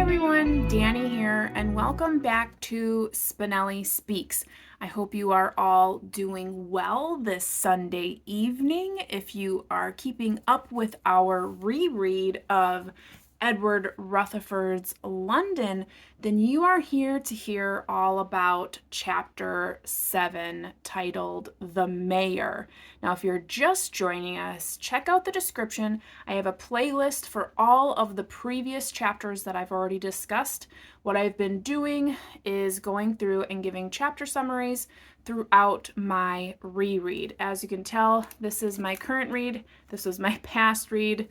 everyone, Dani here, and welcome back to Spenelli Speaks. I hope you are all doing well this Sunday evening. If you are keeping up with our reread of Edward Rutherfurd's London, then you are here to hear all about Chapter 7, titled The Mayor. Now, if you're just joining us, check out the description. I have a playlist for all of the previous chapters that I've already discussed. What I've been doing is going through and giving chapter summaries throughout my reread. As you can tell, this is my current read. This was my past read.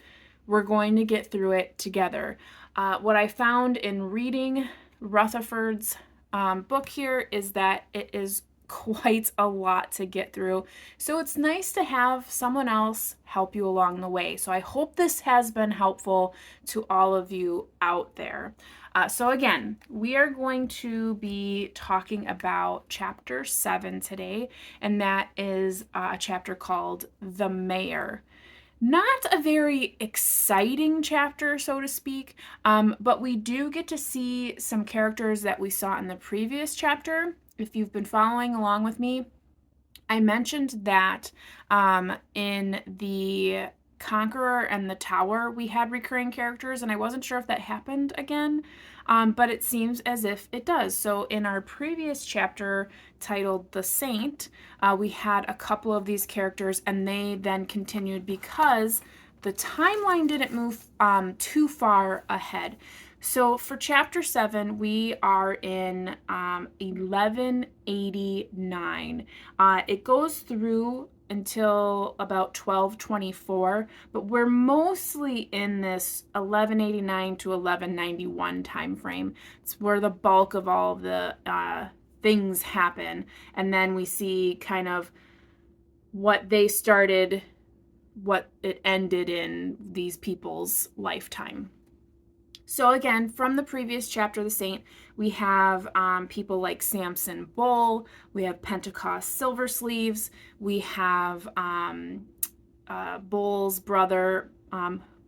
We're going to get through it together. What I found in reading Rutherfurd's book here is that it is quite a lot to get through. So it's nice to have someone else help you along the way. So I hope this has been helpful to all of you out there. So again, we are going to be talking about Chapter 7 today, and that is a chapter called The Mayor. Not a very exciting chapter, so to speak, but we do get to see some characters that we saw in the previous chapter. If you've been following along with me, I mentioned that in the Conqueror and the Tower, we had recurring characters, and I wasn't sure if that happened again, but it seems as if it does. So in our previous chapter titled The Saint, we had a couple of these characters, and they then continued because the timeline didn't move too far ahead. So for Chapter 7, we are in 1189. It goes through until about 1224, but we're mostly in this 1189 to 1191 time frame. It's where the bulk of all of the things happen, and then we see kind of what they started, what it ended in these people's lifetime. So again, from the previous chapter, The Saint, we have people like Samson Bull, we have Pentecost Silversleeves, we have Bull's brother,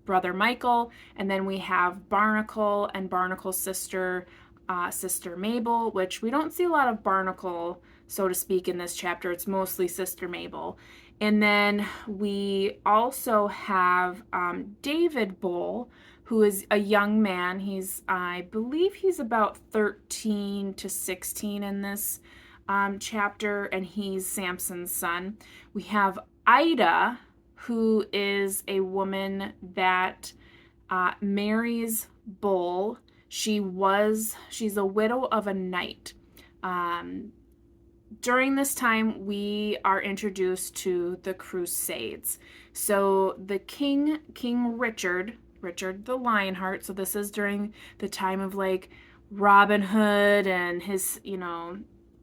Brother Michael, and then we have Barnacle and Barnacle's sister, Sister Mabel, which we don't see a lot of Barnacle, so to speak, in this chapter. It's mostly Sister Mabel. And then we also have David Bull, who is a young man. I believe he's about 13 to 16 in this chapter, and he's Samson's son. We have Ida, who is a woman that marries Bull. She's a widow of a knight. During this time, we are introduced to the Crusades. So the King Richard the Lionheart. So this is during the time of like Robin Hood and his,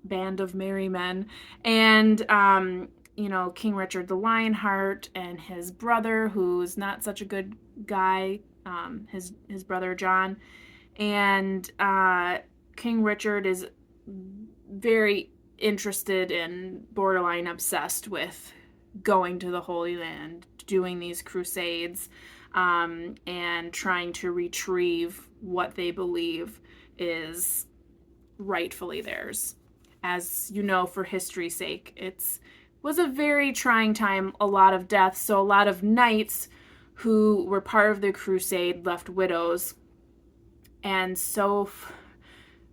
band of merry men. And, King Richard the Lionheart and his brother, who's not such a good guy, his brother John. And King Richard is very interested and borderline obsessed with going to the Holy Land, doing these crusades, and trying to retrieve what they believe is rightfully theirs. As you know, for history's sake, it was a very trying time, a lot of deaths, so a lot of knights who were part of the crusade left widows. And so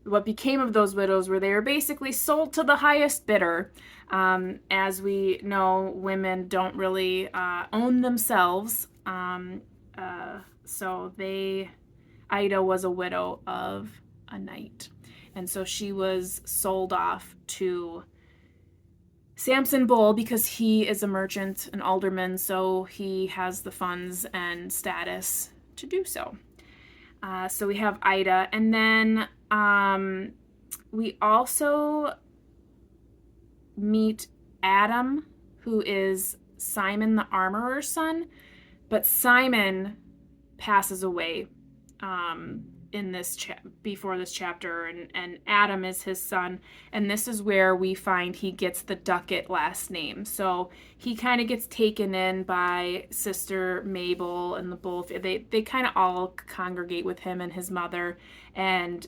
what became of those widows were they were basically sold to the highest bidder. As we know, women don't really own themselves. So Ida was a widow of a knight. And so she was sold off to Samson Bull because he is a merchant, an alderman, so he has the funds and status to do so. So we have Ida. And then we also meet Adam, who is Simon the armorer's son. But Simon passes away in this before this chapter, and Adam is his son, and this is where we find he gets the Duckett last name. So he kind of gets taken in by Sister Mabel and the both. They kind of all congregate with him and his mother, and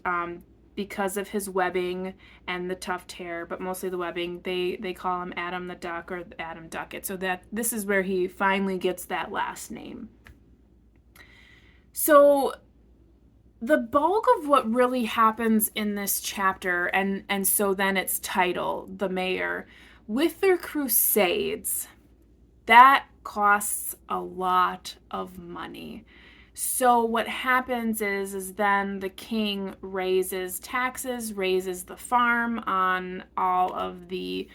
because of his webbing and the tuft hair, but mostly the webbing, they call him Adam the Duck or Adam Duckett. So that this is where he finally gets that last name. So the bulk of what really happens in this chapter, and so then its title, The Mayor, with their crusades, that costs a lot of money. So what happens is then the king raises taxes, raises the farm on all of the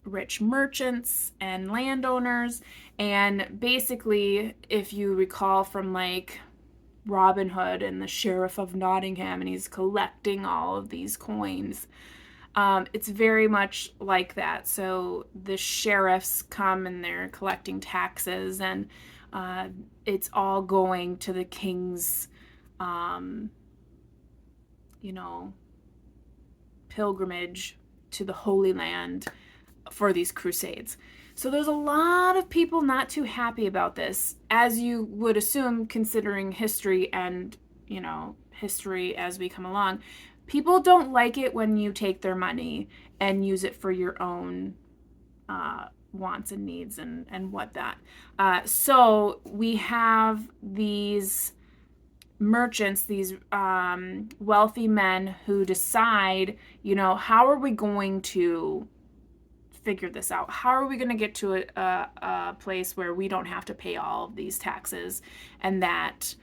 rich merchants and landowners. And basically, if you recall from like Robin Hood and the Sheriff of Nottingham, and he's collecting all of these coins, it's very much like that. So the sheriffs come and they're collecting taxes, and it's all going to the king's, pilgrimage to the Holy Land for these crusades. So there's a lot of people not too happy about this, as you would assume, considering history and, history as we come along. People don't like it when you take their money and use it for your own wants and needs and whatnot. So we have these merchants, these wealthy men who decide, how are we going to figure this out? How are we going to get to a place where we don't have to pay all of these taxes, and that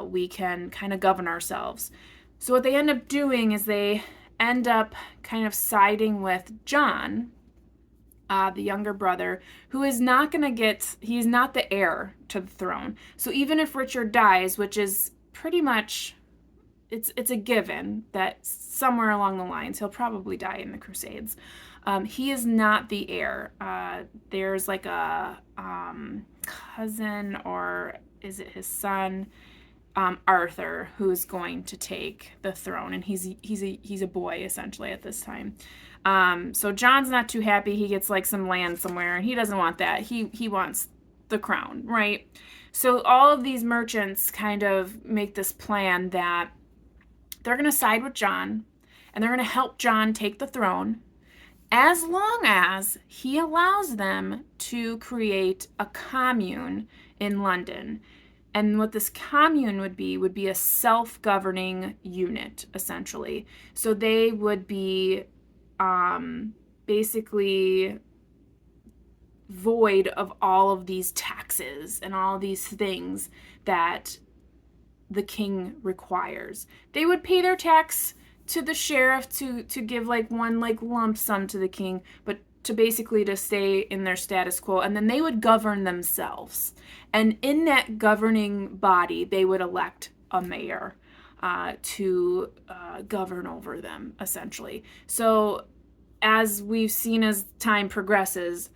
we can kind of govern ourselves? So what they end up doing is they end up kind of siding with John, the younger brother, who is not going to he's not the heir to the throne. So even if Richard dies, which is pretty much, it's a given that somewhere along the lines he'll probably die in the Crusades, he is not the heir. There's like a cousin, or is it his son, Arthur, who's going to take the throne, and he's a boy essentially at this time. So John's not too happy. He gets like some land somewhere, and he doesn't want that. He wants the crown, right? So all of these merchants kind of make this plan that they're going to side with John, and they're going to help John take the throne, as long as he allows them to create a commune in London. And what this commune would be a self-governing unit, essentially. So they would be basically void of all of these taxes and all these things that the king requires. They would pay their tax to the sheriff to give like one like lump sum to the king, but to basically to stay in their status quo, and then they would govern themselves. And in that governing body, they would elect a mayor to govern over them, essentially. So as we've seen as time progresses,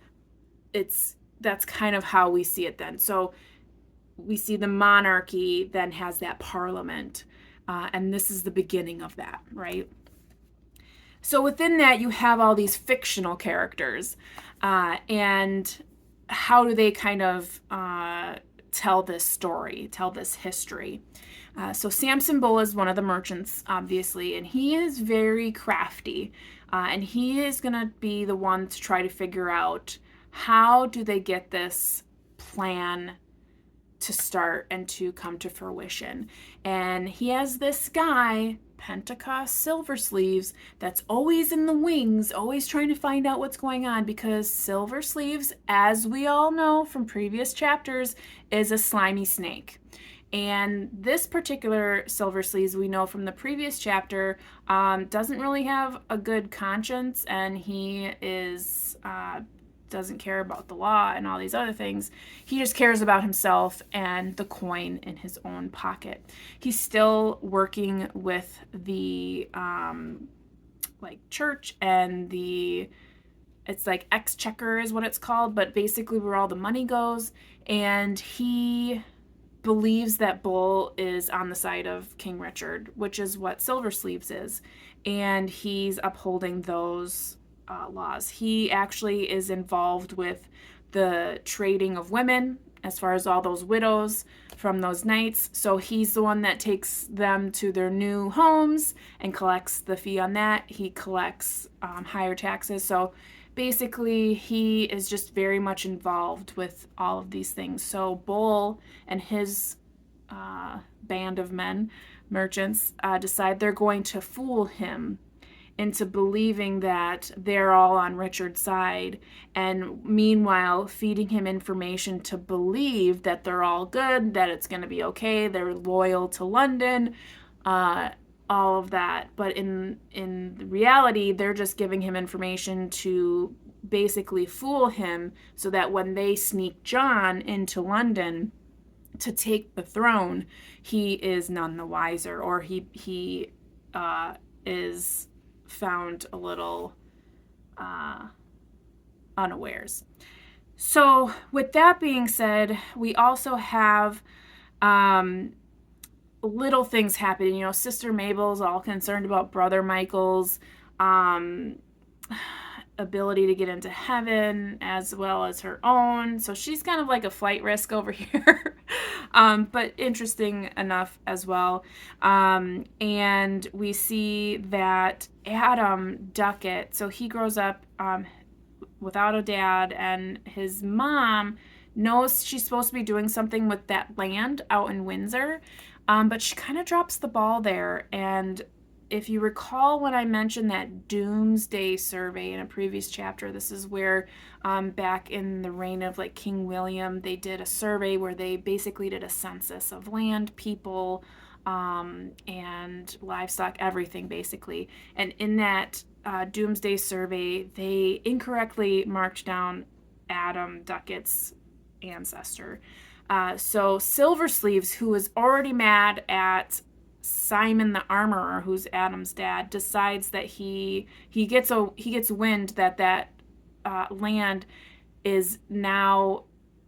that's kind of how we see it then. So we see the monarchy then has that parliament, and this is the beginning of that, right? So within that, you have all these fictional characters, and how do they kind of tell this story, tell this history? So Samson Bull is one of the merchants, obviously, and he is very crafty, and he is going to be the one to try to figure out how do they get this plan to start and to come to fruition. And he has this guy, Pentecost Silversleeves, that's always in the wings, always trying to find out what's going on, because Silversleeves, as we all know from previous chapters, is a slimy snake. And this particular Silversleeves, we know from the previous chapter, doesn't really have a good conscience, and he is doesn't care about the law and all these other things. He just cares about himself and the coin in his own pocket. He's still working with the church and it's like exchequer is what it's called, but basically where all the money goes. And he believes that Bull is on the side of King Richard, which is what Silver Sleeves is, and he's upholding those laws. He actually is involved with the trading of women, as far as all those widows from those knights. So he's the one that takes them to their new homes and collects the fee on that. He collects higher taxes. So basically, he is just very much involved with all of these things. So Bull and his band of men, merchants, decide they're going to fool him into believing that they're all on Richard's side, and meanwhile feeding him information to believe that they're all good, that it's going to be okay, they're loyal to London, all of that. But in reality, they're just giving him information to basically fool him, so that when they sneak John into London to take the throne, he is none the wiser, or he is found a little unawares. So with that being said, we also have little things happening. You know, Sister Mabel's all concerned about Brother Michael's ability to get into heaven, as well as her own. So she's kind of like a flight risk over here. But interesting enough as well. And we see that Adam Duckett, so he grows up without a dad, and his mom knows she's supposed to be doing something with that land out in Windsor, but she kind of drops the ball there. And if you recall, when I mentioned that doomsday survey in a previous chapter, this is where back in the reign of like King William, they did a survey where they basically did a census of land, people, and livestock, everything basically. And in that doomsday survey, they incorrectly marked down Adam Duckett's ancestor. So Silver Sleeves, who was already mad at Simon the Armorer, who's Adam's dad, decides that he gets wind that land is now,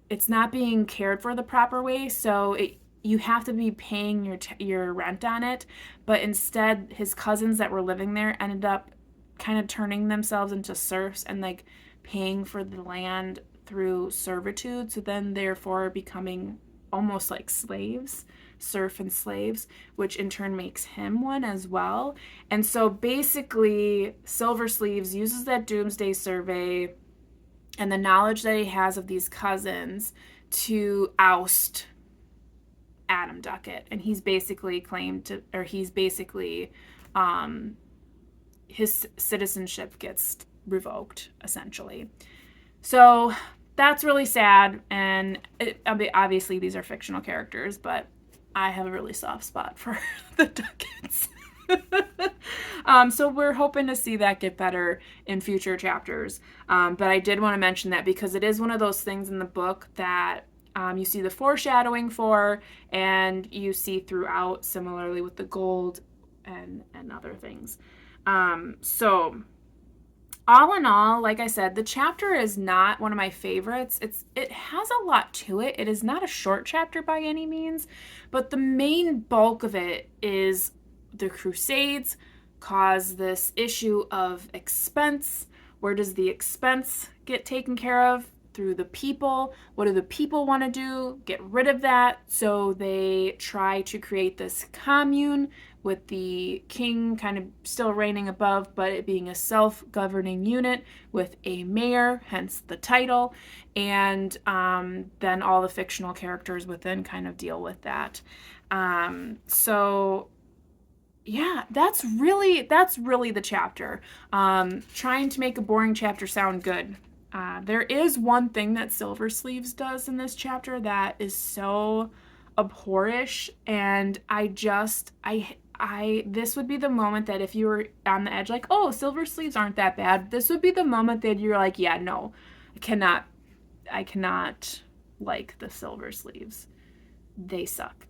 it's not being cared for the proper way, so you have to be paying your rent on it. But instead, his cousins that were living there ended up kind of turning themselves into serfs and like paying for the land through servitude, so then therefore becoming almost like slaves, serf and slaves, which in turn makes him one as well. And so basically, Silver Sleeves uses that doomsday survey and the knowledge that he has of these cousins to oust Adam Duckett. And he's basically his citizenship gets revoked, essentially. So that's really sad, and obviously these are fictional characters, but I have a really soft spot for the Duckets. So we're hoping to see that get better in future chapters. But I did want to mention that because it is one of those things in the book that you see the foreshadowing for, and you see throughout, similarly with the gold and other things. So all in all, like I said, the chapter is not one of my favorites. It has a lot to it. It is not a short chapter by any means, but the main bulk of it is the Crusades cause this issue of expense. Where does the expense get taken care of? Through the people. What do the people want to do? Get rid of that. So they try to create this commune with the king kind of still reigning above, but it being a self-governing unit with a mayor, hence the title. And then all the fictional characters within kind of deal with that. So yeah, that's really the chapter. Trying to make a boring chapter sound good. There is one thing that Silver Sleeves does in this chapter that is so abhorrish, and this would be the moment that if you were on the edge, like, oh, Silver Sleeves aren't that bad, this would be the moment that you're like, yeah, no, I cannot like the Silver Sleeves. They suck.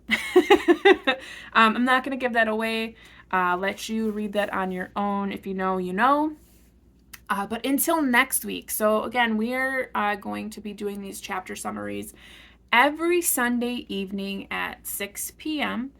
I'm not going to give that away. Let you read that on your own. If you know, you know. But until next week. So again, we're going to be doing these chapter summaries every Sunday evening at 6 p.m.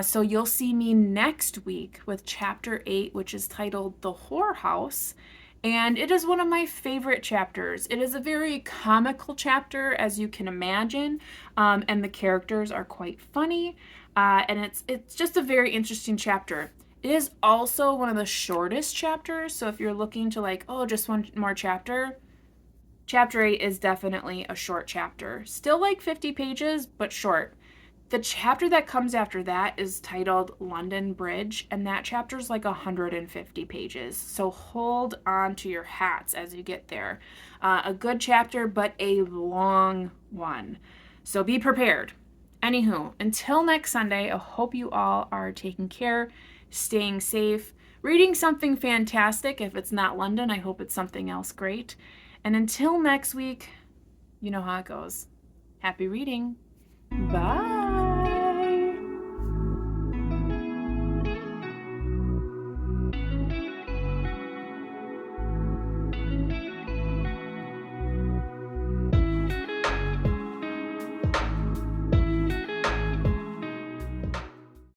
So you'll see me next week with chapter 8, which is titled The Whorehouse. And it is one of my favorite chapters. It is a very comical chapter, as you can imagine, and the characters are quite funny. And it's just a very interesting chapter. It is also one of the shortest chapters, so if you're looking to like, oh, just one more chapter, chapter 8 is definitely a short chapter. Still like 50 pages, but short. The chapter that comes after that is titled London Bridge, and that chapter is like 150 pages. So hold on to your hats as you get there. A good chapter, but a long one. So be prepared. Anywho, until next Sunday, I hope you all are taking care, staying safe, reading something fantastic. If it's not London, I hope it's something else great. And until next week, you know how it goes. Happy reading. Bye.